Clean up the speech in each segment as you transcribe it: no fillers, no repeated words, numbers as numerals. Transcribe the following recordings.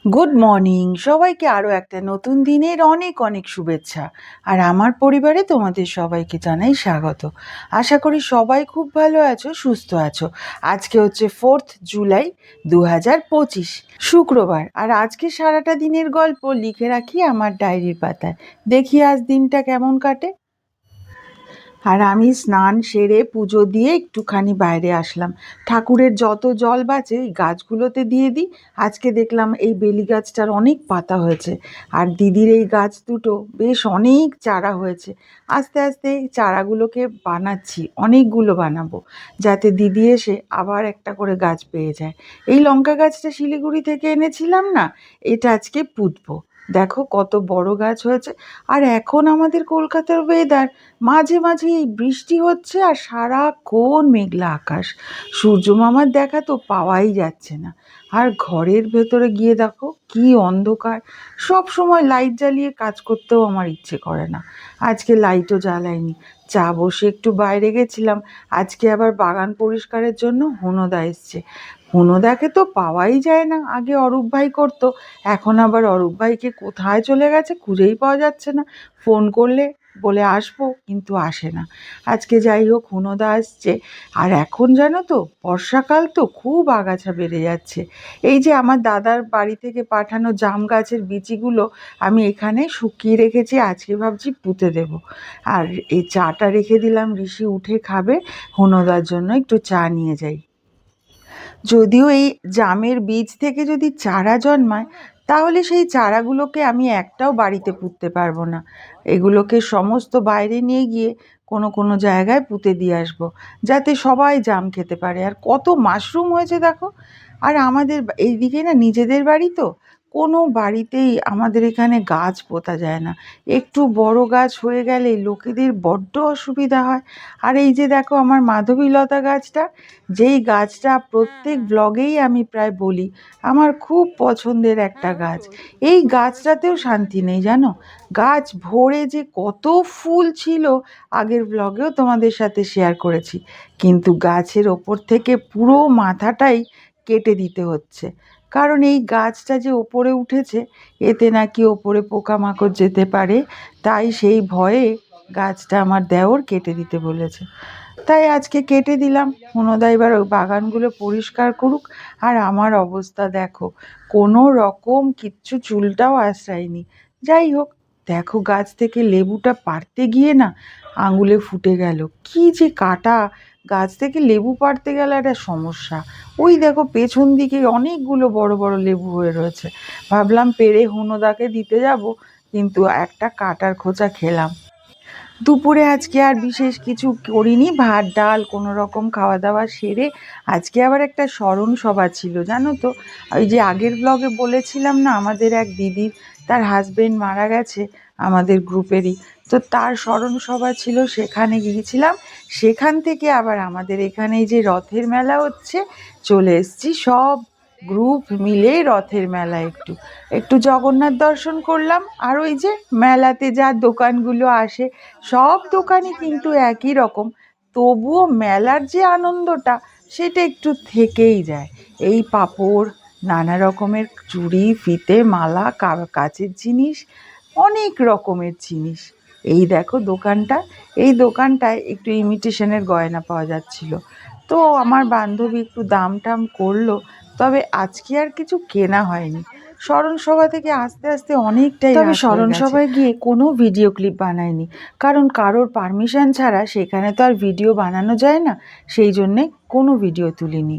Good morning সবাইকে, আরও একটা নতুন দিনের অনেক অনেক শুভেচ্ছা। আর আমার পরিবারে তোমাদের সবাইকে জানাই স্বাগত। আশা করি সবাই খুব ভালো আছো, সুস্থ আছো। আজকে হচ্ছে 4th জুলাই 2025, শুক্রবার। আর আজকে সারাটা দিনের গল্প লিখে রাখি আমার ডায়েরির পাতায়। দেখি আজ দিনটা কেমন কাটে। আর আমি স্নান সেরে পুজো দিয়ে একটুখানি বাইরে আসলাম। ঠাকুরের যত জল বাঁচে এই গাছগুলোতে দিয়ে দিই। আজকে দেখলাম এই বেলি গাছটার অনেক পাতা হয়েছে, আর দিদির এই গাছ দুটো বেশ অনেক চারা হয়েছে। আস্তে আস্তে এই চারাগুলোকে বানাচ্ছি, অনেকগুলো বানাবো, যাতে দিদি এসে আবার একটা করে গাছ পেয়ে যায়। এই লঙ্কা গাছটা শিলিগুড়ি থেকে এনেছিলাম না, এটা আজকে পুঁতবো। দেখো কত বড় গাছ হয়েছে। আর এখন আমাদের কলকাতার ওয়েদার, মাঝে মাঝে এই বৃষ্টি হচ্ছে আর সারাক্ষণ মেঘলা আকাশ, সূর্য মামার দেখা তো পাওয়াই যাচ্ছে না। আর ঘরের ভেতরে গিয়ে দেখো কি অন্ধকার, সব সময় লাইট জ্বালিয়ে কাজ করতেও আমার ইচ্ছে করে না। আজকে লাইটও জ্বালাইনি, চা বসে একটু বাইরে গেছিলাম। আজকে আবার বাগান পরিষ্কারের জন্য হুনোদা এসছে। হুনোদাকে তো পাওয়াই যায় না, আগে অরূপ ভাই করতো, এখন আবার অরূপ ভাইকে কোথায় চলে গেছে খুঁজেই পাওয়া যাচ্ছে না। ফোন করলে বলে আসবো, কিন্তু আসে না। আজকে যাই হোক হুনোদা আসছে। আর এখন জানো তো বর্ষাকাল তো খুব আগাছা বেড়ে যাচ্ছে। এই যে আমার দাদার বাড়ি থেকে পাঠানো জাম গাছের বিচিগুলো আমি এখানে শুকিয়ে রেখেছি, আজকে ভাবছি পুঁতে দেব। আর এই চাটা রেখে দিলাম, ঋষি উঠে খাবে, হুনোদার জন্য একটু চা নিয়ে যাই। যদিও এই জামের বীজ থেকে যদি চারা জন্মায়, তাহলে সেই চারাগুলোকে আমি একটাও বাড়িতে পুঁততে পারবো না। এগুলোকে সমস্ত বাইরে নিয়ে গিয়ে কোনো কোনো জায়গায় পুঁতে দিয়ে আসবো, যাতে সবাই জাম খেতে পারে। আর কত মাশরুম হয়েছে দেখো। আর আমাদের এইদিকে না নিজেদের বাড়ি তো, কোনো বাড়িতেই আমাদের এখানে গাছ পোঁতা যায় না। একটু বড় গাছ হয়ে গেলে লোকেদের বড্ড অসুবিধা হয়। আর এই যে দেখো আমার মাধবীলতা গাছটা, যেই গাছটা প্রত্যেক ব্লগেই আমি প্রায় বলি আমার খুব পছন্দের একটা গাছ, এই গাছটাতেও শান্তি নেই জানো। গাছ ভরে যে কত ফুল ছিল, আগের ব্লগেও তোমাদের সাথে শেয়ার করেছি, কিন্তু গাছের ওপর থেকে পুরো মাথাটাই কেটে দিতে হচ্ছে। কারণ এই গাছটা যে ওপরে উঠেছে, এতে নাকি ওপরে পোকামাকড় যেতে পারে, তাই সেই ভয়ে গাছটা আমার দেওর কেটে দিতে বলেছে। তাই আজকে কেটে দিলাম। হুনোদা এবার ওই বাগানগুলো পরিষ্কার করুক। আর আমার অবস্থা দেখো, কোনো রকম কিচ্ছু চুলটাও আঁচড়ায়নি। যাই হোক, দেখো গাছ থেকে লেবুটা পাড়তে গিয়ে না আঙুলে ফুটে গেল। কি যে কাটা, গাছ থেকে লেবু পাড়তে গেলে একটা সমস্যা। ওই দেখো পেছন দিকে অনেকগুলো বড় বড় লেবু হয়ে রয়েছে। ভাবলাম পেড়ে হুনোদাকে দিতে যাব, কিন্তু একটা কাটার খোঁচা খেলাম। দুপুরে আজকে আর বিশেষ কিছু করিনি, ভাত ডাল কোনো রকম খাওয়া দাওয়া সেরে আজকে আবার একটা স্মরণ সভা ছিল জানো তো। ওই যে আগের ব্লগে বলেছিলাম না আমাদের এক দিদির, তার হাজবেন্ড মারা গেছে আমাদের গ্রুপেরই, তো তার স্মরণ সভা ছিল, সেখানে গিয়েছিলাম। সেখান থেকে আবার আমাদের এখানে এই যে রথের মেলা হচ্ছে, চলে এসেছি সব গ্রুপ মিলে রথের মেলা। একটু একটু জগন্নাথ দর্শন করলাম। আর ওই যে মেলাতে যা দোকানগুলো আসে, সব দোকানই কিন্তু একই রকম, তবুও মেলার যে আনন্দটা সেটা একটু থেকেই যায়। এই পাঁপড়, নানা রকমের চুড়ি ফিতে মালা, কাচের জিনিস, অনেক রকমের জিনিস। এই দেখো দোকানটা, এই দোকানটায় একটু ইমিটেশনের গয়না পাওয়া যাচ্ছিল। তো আমার বান্ধবী একটু দাম টাম করলো, তবে আজকে আর কিছু কেনা হয়নি। স্মরণ সভা থেকে আস্তে আস্তে অনেকটাই তবে স্মরণ সভায় গিয়ে কোনো ভিডিও ক্লিপ বানাইনি, কারণ কারোর পারমিশন ছাড়া সেখানে তো আর ভিডিও বানানো যায় না, সেই জন্যে কোনো ভিডিও তুলিনি।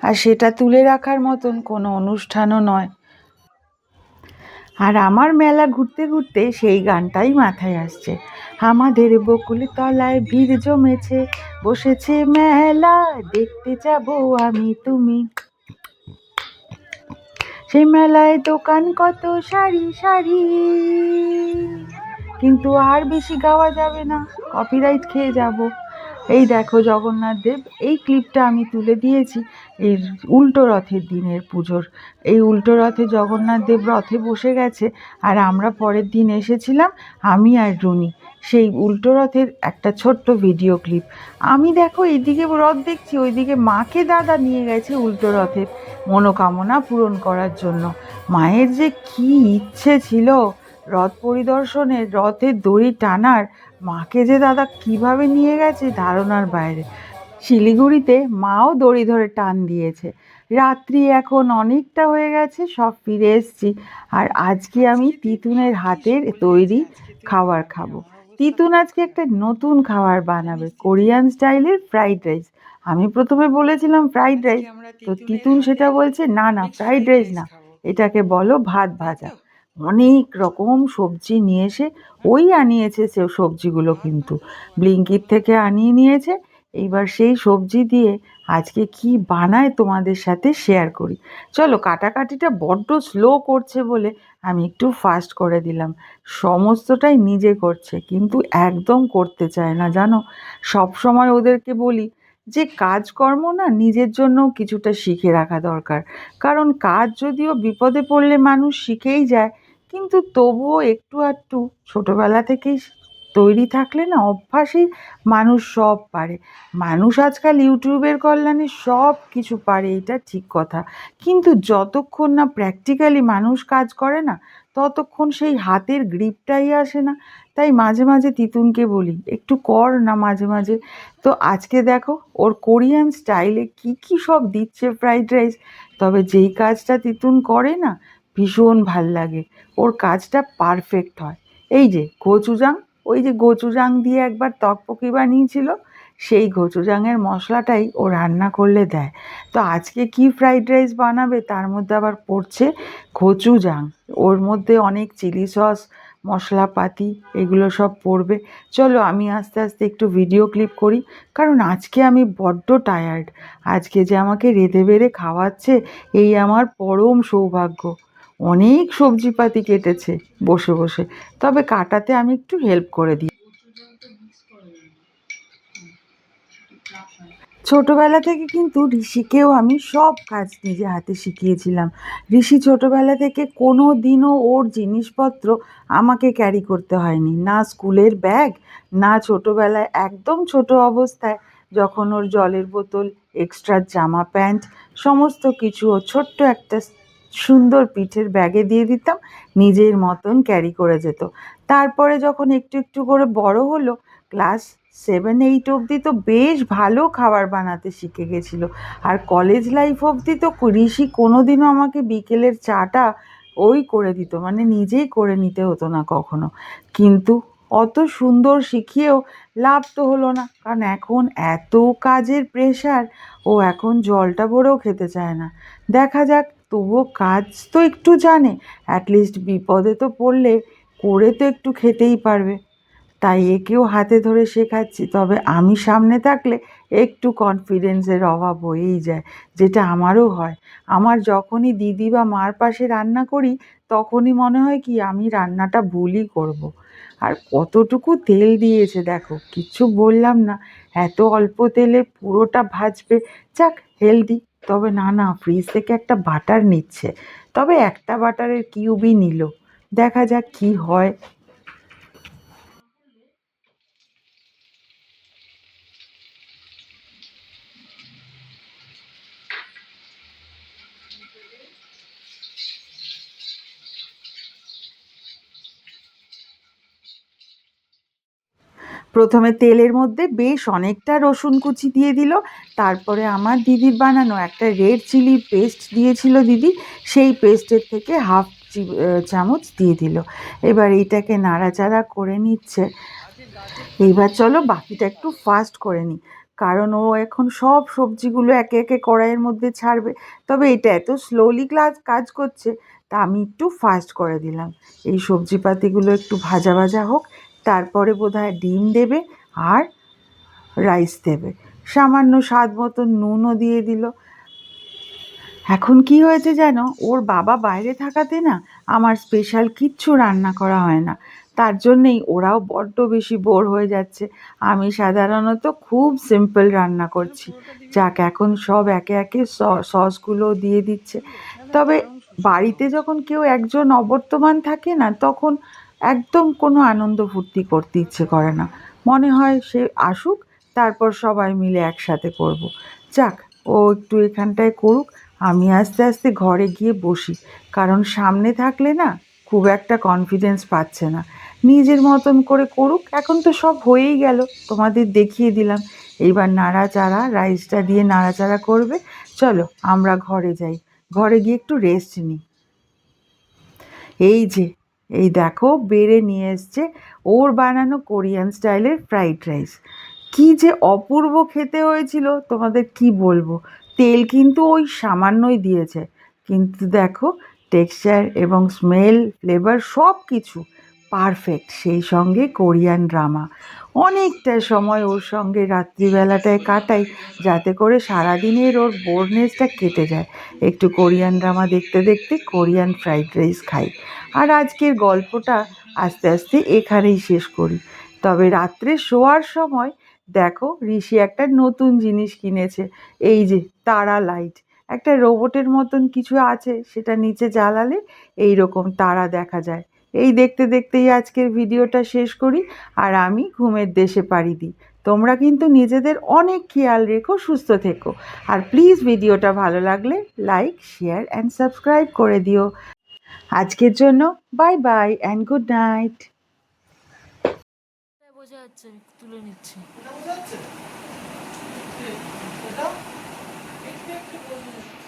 আর সেটা তুলে রাখার মতন কোনো অনুষ্ঠানও নয়। আর আমার মেলা ঘুরতে ঘুরতে সেই গানটাই মাথায় আসছে। আমাদের বকুল তলায় ভিড় জমেছে, বসেছে মেলা, দেখতে যাব আমি তুমি। সেই মেলায় দোকান কত সারি সারি, কিন্তু আর বেশি গাওয়া যাবে না, কপিরাইট খেয়ে যাব। এই দেখো জগন্নাথ দেব, এই ক্লিপটা আমি তুলে দিয়েছি এই উল্টো রথের দিনের পুজোর। এই উল্টো রথে জগন্নাথ দেব রথে বসে গেছে, আর আমরা পরের দিন এসেছিলাম আমি আর রুনি, সেই উল্টো রথের একটা ছোট্ট ভিডিও ক্লিপ। আমি দেখো এইদিকে রথ দেখছি, ওইদিকে মাকে দাদা নিয়ে গেছে উল্টো রথের মনোকামনা পূরণ করার জন্য। মায়ের যে কি ইচ্ছে ছিল রথ পরিদর্শনের, রথের দড়ি টানার, মাকে যে দাদা কিভাবে নিয়ে গেছে ধারণার বাইরে। শিলিগুড়িতে মাও দড়ি ধরে টান দিয়েছে। রাত্রি এখন অনেকটা হয়ে গেছে, সব ফিরে এসছি। আর আজকে আমি তিতুনের হাতের তৈরি খাবার খাবো। তিতুন আজকে একটা নতুন খাবার বানাবে, কোরিয়ান স্টাইলের ফ্রাইড রাইস। আমি প্রথমে বলেছিলাম ফ্রাইড রাইস, তো তিতুন সেটা বলছে না না ফ্রাইড রাইস না, এটাকে বলো ভাত ভাজা। অনেক রকম সবজি নিয়ে এসে ওই আনিয়েছে, সে সবজিগুলো কিন্তু ব্লিঙ্কিট থেকে আনিয়ে নিয়েছে। এইবার সেই সবজি দিয়ে আজকে কি বানায় তোমাদের সাথে শেয়ার করি। চলো, কাটাকাটিটা বড্ড স্লো করছে বলে আমি একটু ফাস্ট করে দিলাম। সমস্তটাই নিজে করছে, কিন্তু একদম করতে চায় না জানো। সব সময় ওদেরকে বলি যে কাজকর্ম না নিজের জন্যও কিছুটা শিখে রাখা দরকার। কারণ কাজ যদিও বিপদে পড়লে মানুষ শিখেই যায়, কিন্তু তবুও একটু আধটু ছোটবেলা থেকেই তৈরি থাকলে না অভ্যাসেই মানুষ সব পারে। মানুষ আজকাল ইউটিউবের কল্যাণে সব কিছু পারে, এটা ঠিক কথা। কিন্তু যতক্ষণ না প্র্যাকটিক্যালি মানুষ কাজ করে না, ততক্ষণ সেই হাতের গ্রিপটাই আসে না। তাই মাঝে মাঝে তিতুনকে বলি একটু কর না মাঝে মাঝে। তো আজকে দেখো ওর কোরিয়ান স্টাইলে কি কি সব দিচ্ছে ফ্রাইড রাইস। তবে যেই কাজটা তিতুন করে না ভীষণ ভাল লাগে, ওর কাজটা পারফেক্ট হয়। এই যে গোচুজাং, ওই যে গোচুজাং দিয়ে একবার তকপকি বানিয়েছিল, সেই গোচুজাংয়ের মশলাটাই ও রান্না করলে দেয়। তো আজকে কি ফ্রাইড রাইস বানাবে তার মধ্যে আবার পড়ছে গোচুজাং, ওর মধ্যে অনেক চিলি সস মশলাপাতি এগুলো সব পড়বে। চলো আমি আস্তে আস্তে একটু ভিডিও ক্লিপ করি, কারণ আজকে আমি বড্ড টায়ার্ড। আজকে যে আমাকে রেঁধে বেড়ে খাওয়াচ্ছে এই আমার পরম সৌভাগ্য। অনেক সবজিপাতি কেটেছে বসে বসে, তবে কাটাতে আমি একটু হেল্প করে দিই। ছোটবেলা থেকে কিন্তু ঋষিকেও আমি সব কাজ নিজে হাতে শিখিয়েছিলাম। ঋষি ছোটবেলা থেকে কোনো দিনও ওর জিনিসপত্র আমাকে ক্যারি করতে হয়নি, না স্কুলের ব্যাগ, না ছোটবেলায় একদম ছোট অবস্থায় যখন ওর জলের বোতল, এক্সট্রা জামা প্যান্ট সমস্ত কিছু ও ছোট্ট একটা সুন্দর পিঠের ব্যাগে দিয়ে দিতাম, নিজের মতন ক্যারি করে যেত। তারপরে যখন একটু একটু করে বড় হলো, ক্লাস 7-8 অবধি তো বেশ ভালো খাবার বানাতে শিখে গেছিলো। আর কলেজ লাইফ অবধি তো ঋষি কোনোদিনও আমাকে বিকেলের চাটা ওই করে দিত, মানে নিজেই করে নিতে হতো না কখনো। কিন্তু অত সুন্দর শিখিয়েও লাভ তো হলো না, কারণ এখন এত কাজের প্রেশার, ও এখন জলটা ভরেও খেতে চায় না। দেখা যাক, তবুও কাজ তো একটু জানে, অ্যাটলিস্ট বিপদে তো পড়লে করে তো একটু খেতেই পারবে। তাই একেও হাতে ধরে শেখাচ্ছি, তবে আমি সামনে থাকলে একটু কনফিডেন্সের অভাব হয়েই যায়, যেটা আমারও হয়। আমার যখনই দিদি বা মার পাশে রান্না করি, তখনই মনে হয় কি আমি রান্নাটা ভুলই করব। আর কতটুকু তেল দিয়েছে দেখো, কিচ্ছু বললাম না, এত অল্প তেলে পুরোটা ভাজবে। যাক, হেলদি। তবে না না, ফ্রিজ থেকে একটা বাটার নিচ্ছে, তবে একটা বাটারের কিউবই নিল, দেখা যাক কি হয়। প্রথমে তেলের মধ্যে বেশ অনেকটা রসুন কুচি দিয়ে দিল, তারপরে আমার দিদির বানানো একটা রেড চিলি পেস্ট দিয়েছিল দিদি, সেই পেস্টের থেকে হাফ চামচ দিয়ে দিল। এবার এইটাকে নাড়াচাড়া করে নিচ্ছে। এইবার চলো বাকিটা একটু ফাস্ট করে নিই, কারণ ও এখন সব সবজিগুলো একে একে কড়াইয়ের মধ্যে ছাড়বে। তবে এটা এত স্লোলি কাজ করছে, তা আমি একটু ফাস্ট করে দিলাম। এই সবজিপাতিগুলো একটু ভাজা ভাজা হোক, তারপরে বোধহয় ডিম দেবে আর রাইস দেবে। সামান্য স্বাদ মতন নুনও দিয়ে দিল। এখন কি হয়েছে জানো, ওর বাবা বাইরে থাকাতে না আমার স্পেশাল কিচ্ছু রান্না করা হয় না। তার জন্যেই ওরাও বড্ড বেশি বোর হয়ে যাচ্ছে। আমি সাধারণত খুব সিম্পল রান্না করছি। যাক, এখন সব একে একে সসগুলো দিয়ে দিচ্ছে। তবে বাড়িতে যখন কেউ একজন অবর্তমান থাকে না, তখন একদম কোনো আনন্দ ফুর্তি করতে ইচ্ছে করে না। মনে হয় সে আসুক, তারপর সবাই মিলে একসাথে করব। যাক, ও একটু এখানটায় করুক, আমি আস্তে আস্তে ঘরে গিয়ে বসি। কারণ সামনে থাকলে না খুব একটা কনফিডেন্স পাচ্ছে না। নিজের মতন করে করুক, এখন তো সব হয়েই গেল, তোমাদের দেখিয়ে দিলাম। এইবার নাড়াচাড়া, রাইসটা দিয়ে নাড়াচাড়া করবে। চলো আমরা ঘরে যাই, ঘরে গিয়ে একটু রেস্ট নিই। এই যে, এই দেখো বেড়ে নিয়ে এসছে ওর বানানো কোরিয়ান স্টাইলের ফ্রাইড রাইস। কি যে অপূর্ব খেতে হয়েছিল, তোমাদের কি বলবো। তেল কিন্তু ওই সামান্যই দিয়েছে, কিন্তু দেখো টেক্সচার এবং স্মেল, ফ্লেভার সব কিছু পারফেক্ট। সেই সঙ্গে কোরিয়ান ড্রামা, অনেকটা সময় ওর সঙ্গে রাত্রিবেলাটায় কাটাই, যাতে করে সারাদিনের ওর বোরনেসটা কেটে যায়। একটু কোরিয়ান ড্রামা দেখতে দেখতে কোরিয়ান ফ্রাইড রাইস খাই। আর আজকের গল্পটা আস্তে আস্তে এখানেই শেষ করি। তবে রাত্রে শোয়ার সময় দেখো ঋষি একটা নতুন জিনিস কিনেছে। এই যে তারা লাইট, একটা রোবটের মতন কিছু আছে, সেটা নিচে জ্বালালে এই রকম তারা দেখা যায়। এই দেখতে দেখতেই আজকের ভিডিওটা শেষ করি, আর আমি ঘুমের দেশে পাড়ি দিই। তোমরা কিন্তু নিজেদের অনেক খেয়াল রেখো, সুস্থ থেকো। আর প্লিজ ভিডিওটা ভালো লাগলে লাইক, শেয়ার অ্যান্ড সাবস্ক্রাইব করে দিও। আজকের জন্য bye bye and good night. বোঝা যাচ্ছে, আমি তুলে নিচ্ছি। এটা বোঝা যাচ্ছে? এটা একটু একটু বোঝা যাচ্ছে।